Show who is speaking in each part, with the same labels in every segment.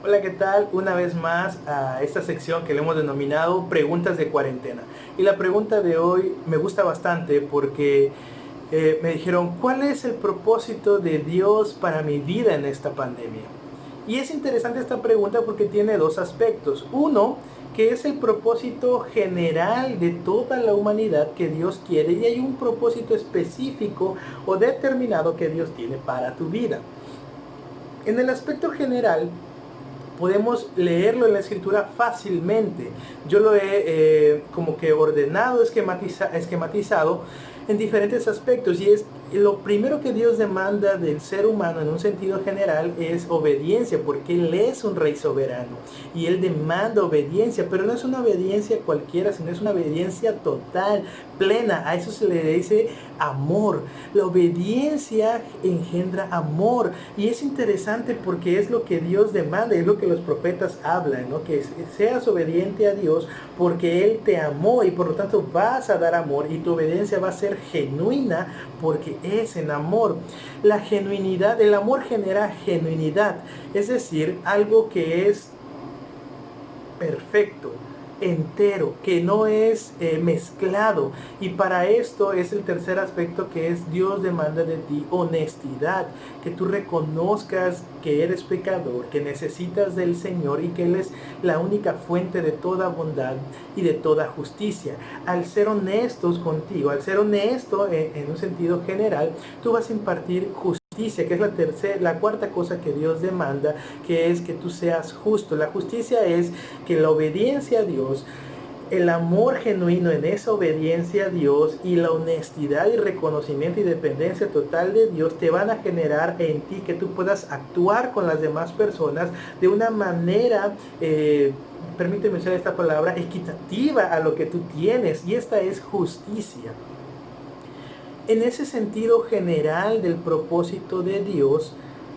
Speaker 1: Hola, ¿qué tal? Una vez más a esta sección que le hemos denominado Preguntas de Cuarentena. Y la pregunta de hoy me gusta bastante porque me dijeron, ¿cuál es el propósito de Dios para mi vida en esta pandemia? Y es interesante esta pregunta porque tiene dos aspectos. Uno, que es el propósito general de toda la humanidad que Dios quiere, y hay un propósito específico o determinado que Dios tiene para tu vida. En el aspecto general, podemos leerlo en la escritura fácilmente. Yo lo he como que ordenado, esquematizado en diferentes aspectos, y es lo primero que Dios demanda del ser humano en un sentido general es obediencia, porque Él es un rey soberano y Él demanda obediencia, pero no es una obediencia cualquiera, sino es una obediencia total, plena. A eso se le dice amor. La obediencia engendra amor, y es interesante porque es lo que Dios demanda, es lo que los profetas hablan, ¿no? Que seas obediente a Dios porque Él te amó, y por lo tanto vas a dar amor, y tu obediencia va a ser genuina porque es en amor. La genuinidad, el amor genera genuinidad, es decir, algo que es perfecto, entero, que no es mezclado. Y para esto es el tercer aspecto, que es Dios demanda de ti honestidad, que tú reconozcas que eres pecador, que necesitas del Señor y que Él es la única fuente de toda bondad y de toda justicia. Al ser honestos contigo, al ser honesto en un sentido general, tú vas a impartir justicia, que es la cuarta cosa que Dios demanda, que es que tú seas justo. La justicia es que la obediencia a Dios, el amor genuino en esa obediencia a Dios, y la honestidad y reconocimiento y dependencia total de Dios te van a generar en ti que tú puedas actuar con las demás personas de una manera, permíteme usar esta palabra, equitativa a lo que tú tienes, y esta es justicia. En ese sentido general del propósito de Dios,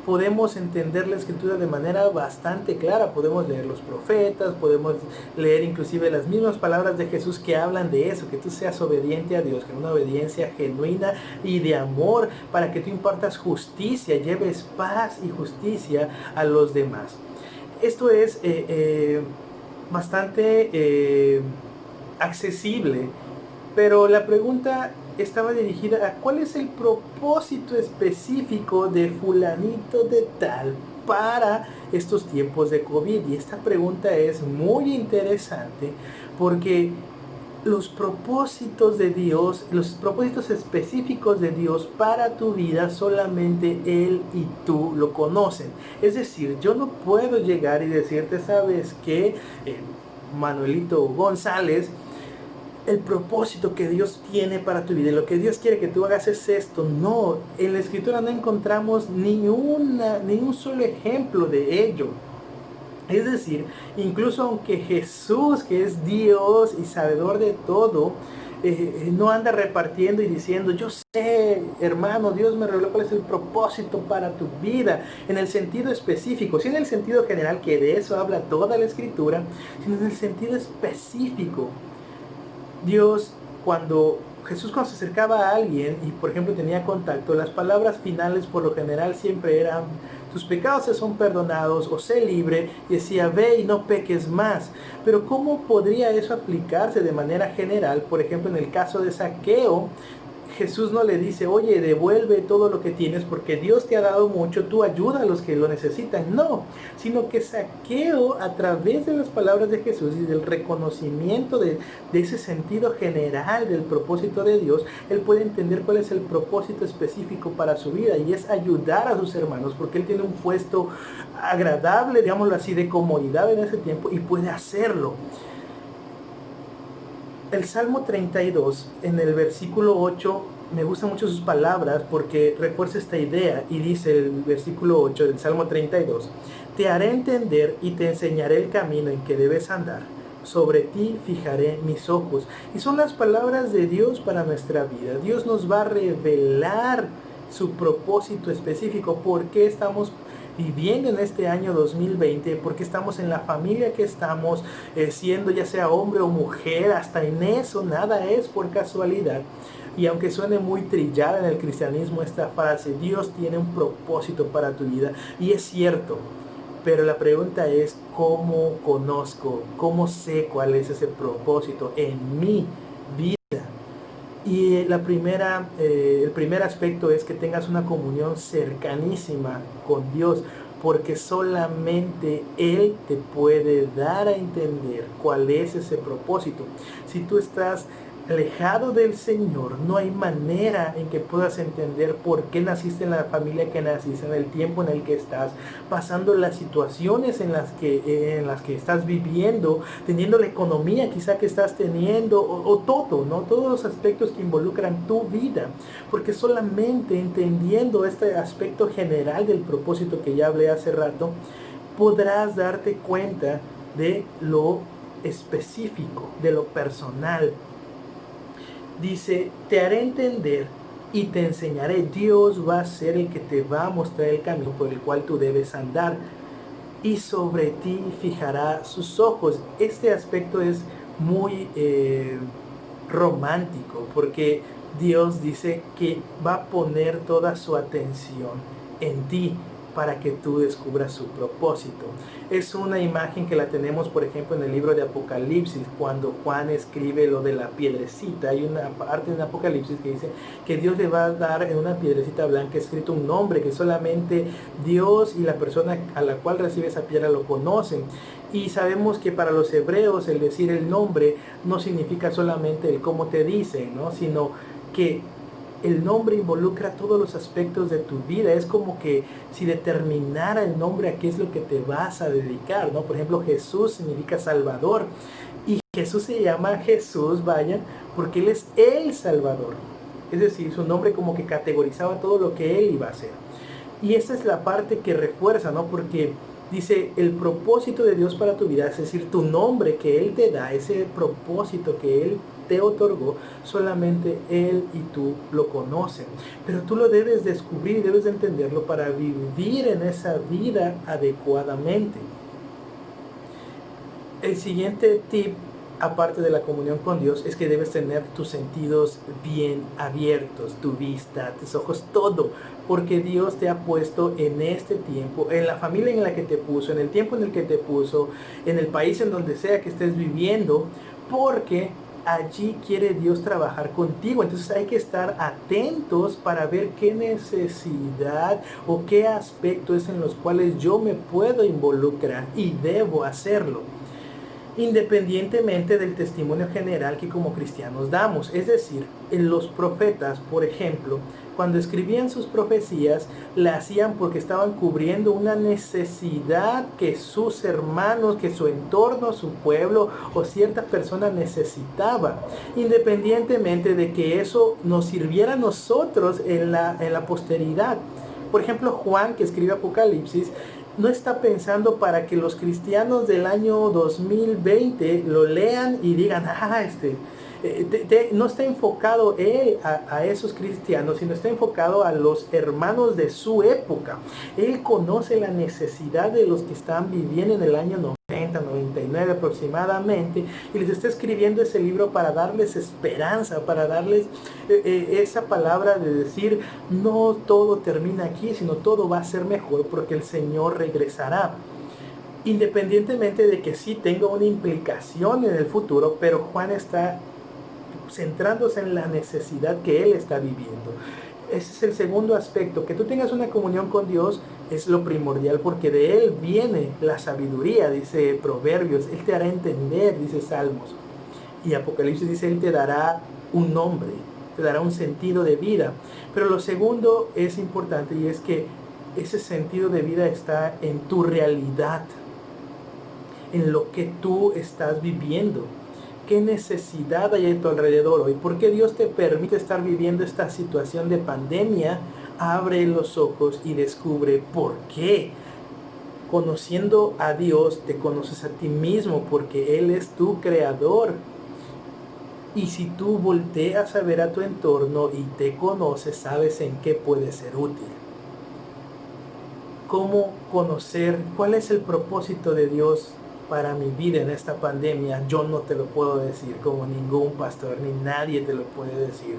Speaker 1: podemos entender la escritura de manera bastante clara. Podemos leer los profetas, podemos leer inclusive las mismas palabras de Jesús que hablan de eso, que tú seas obediente a Dios, que una obediencia genuina y de amor, para que tú impartas justicia, lleves paz y justicia a los demás. Esto es bastante accesible, pero la pregunta estaba dirigida a cuál es el propósito específico de fulanito de tal para estos tiempos de COVID. Y esta pregunta es muy interesante porque los propósitos de Dios, los propósitos específicos de Dios para tu vida, solamente Él y tú lo conocen. Es decir, yo no puedo llegar y decirte, ¿sabes qué? Manuelito González, el propósito que Dios tiene para tu vida, y lo que Dios quiere que tú hagas es esto. No, en la escritura no encontramos ni un solo ejemplo de ello. Es decir, incluso aunque Jesús, que es Dios y sabedor de todo, no anda repartiendo y diciendo, yo sé, hermano, Dios me reveló cuál es el propósito para tu vida, en el sentido específico, sí en el sentido general, que de eso habla toda la escritura, sino en el sentido específico. Dios, Jesús cuando se acercaba a alguien y por ejemplo tenía contacto, las palabras finales por lo general siempre eran, tus pecados se son perdonados, o sé libre, y decía, ve y no peques más. Pero ¿cómo podría eso aplicarse de manera general? Por ejemplo, en el caso de Zaqueo, Jesús no le dice, oye, devuelve todo lo que tienes porque Dios te ha dado mucho, tú ayuda a los que lo necesitan. No, sino que Zaqueo, a través de las palabras de Jesús y del reconocimiento de ese sentido general del propósito de Dios, él puede entender cuál es el propósito específico para su vida, y es ayudar a sus hermanos, porque él tiene un puesto agradable, digámoslo así, de comodidad en ese tiempo, y puede hacerlo. El Salmo 32, en el versículo 8, me gustan mucho sus palabras porque refuerza esta idea, y dice el versículo 8 del Salmo 32, te haré entender y te enseñaré el camino en que debes andar. Sobre ti fijaré mis ojos. Y son las palabras de Dios para nuestra vida. Dios nos va a revelar su propósito específico, por qué estamos viviendo en este año 2020, porque estamos en la familia que estamos, siendo ya sea hombre o mujer, hasta en eso nada es por casualidad. Y aunque suene muy trillada en el cristianismo esta frase, Dios tiene un propósito para tu vida, y es cierto. Pero la pregunta es, ¿cómo conozco, cómo sé cuál es ese propósito en mi vida? Y el primer aspecto es que tengas una comunión cercanísima con Dios, porque solamente Él te puede dar a entender cuál es ese propósito. Si tú estás alejado del Señor, no hay manera en que puedas entender por qué naciste en la familia que naciste, en el tiempo en el que estás, pasando las situaciones en las que estás viviendo, teniendo la economía quizá que estás teniendo, o todo, ¿no? Todos los aspectos que involucran tu vida, porque solamente entendiendo este aspecto general del propósito que ya hablé hace rato, podrás darte cuenta de lo específico, de lo personal. Dice, te haré entender y te enseñaré. Dios va a ser el que te va a mostrar el camino por el cual tú debes andar, y sobre ti fijará sus ojos. Este aspecto es muy romántico, porque Dios dice que va a poner toda su atención en ti para que tú descubras su propósito. Es una imagen que la tenemos, por ejemplo, en el libro de Apocalipsis, cuando Juan escribe lo de la piedrecita. Hay una parte en Apocalipsis que dice que Dios le va a dar en una piedrecita blanca escrito un nombre que solamente Dios y la persona a la cual recibe esa piedra lo conocen. Y sabemos que para los hebreos el decir el nombre no significa solamente el cómo te dicen, ¿no? Sino que el nombre involucra todos los aspectos de tu vida. Es como que si determinara el nombre a qué es lo que te vas a dedicar, ¿no? Por ejemplo, Jesús significa Salvador. Y Jesús se llama Jesús, vayan, porque Él es el Salvador. Es decir, su nombre como que categorizaba todo lo que Él iba a hacer. Y esa es la parte que refuerza, ¿no? Porque dice, el propósito de Dios para tu vida, es decir, tu nombre que Él te da, ese propósito que Él te otorgó, solamente Él y tú lo conocen. Pero tú lo debes descubrir y debes de entenderlo para vivir en esa vida adecuadamente. El siguiente tip, aparte de la comunión con Dios, es que debes tener tus sentidos bien abiertos, tu vista, tus ojos, todo, porque Dios te ha puesto en este tiempo, en la familia en la que te puso, en el tiempo en el que te puso, en el país en donde sea que estés viviendo, porque allí quiere Dios trabajar contigo. Entonces hay que estar atentos para ver qué necesidad o qué aspectos en los cuales yo me puedo involucrar y debo hacerlo, independientemente del testimonio general que como cristianos damos. Es decir, en los profetas, por ejemplo, cuando escribían sus profecías, la hacían porque estaban cubriendo una necesidad que sus hermanos, que su entorno, su pueblo o cierta persona necesitaba, independientemente de que eso nos sirviera a nosotros en la posteridad. Por ejemplo, Juan, que escribe Apocalipsis, no está pensando para que los cristianos del año 2020 lo lean y digan, no está enfocado él a esos cristianos, sino está enfocado a los hermanos de su época. Él conoce la necesidad de los que están viviendo en el año 99 aproximadamente, y les está escribiendo ese libro para darles esperanza, para darles esa palabra de decir, no todo termina aquí, sino todo va a ser mejor porque el Señor regresará. Independientemente de que sí tenga una implicación en el futuro, pero Juan está centrándose en la necesidad que él está viviendo. Ese es el segundo aspecto. Que tú tengas una comunión con Dios es lo primordial, porque de Él viene la sabiduría, dice Proverbios. Él te hará entender, dice Salmos. Y Apocalipsis dice, Él te dará un nombre, te dará un sentido de vida. Pero lo segundo es importante, y es que ese sentido de vida está en tu realidad, en lo que tú estás viviendo. ¿Qué necesidad hay a tu alrededor hoy? ¿Por qué Dios te permite estar viviendo esta situación de pandemia? Abre los ojos y descubre por qué. Conociendo a Dios, te conoces a ti mismo, porque Él es tu creador. Y si tú volteas a ver a tu entorno y te conoces, sabes en qué puede ser útil. ¿Cómo conocer cuál es el propósito de Dios para mi vida en esta pandemia? Yo no te lo puedo decir, como ningún pastor, ni nadie te lo puede decir,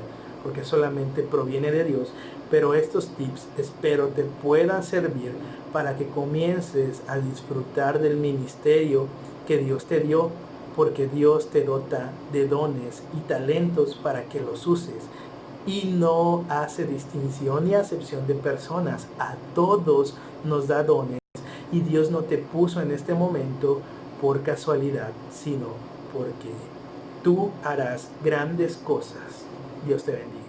Speaker 1: porque solamente proviene de Dios, pero estos tips espero te puedan servir para que comiences a disfrutar del ministerio que Dios te dio, porque Dios te dota de dones y talentos para que los uses y no hace distinción ni acepción de personas. A todos nos da dones y Dios no te puso en este momento por casualidad, sino porque tú harás grandes cosas. Dios te bendiga.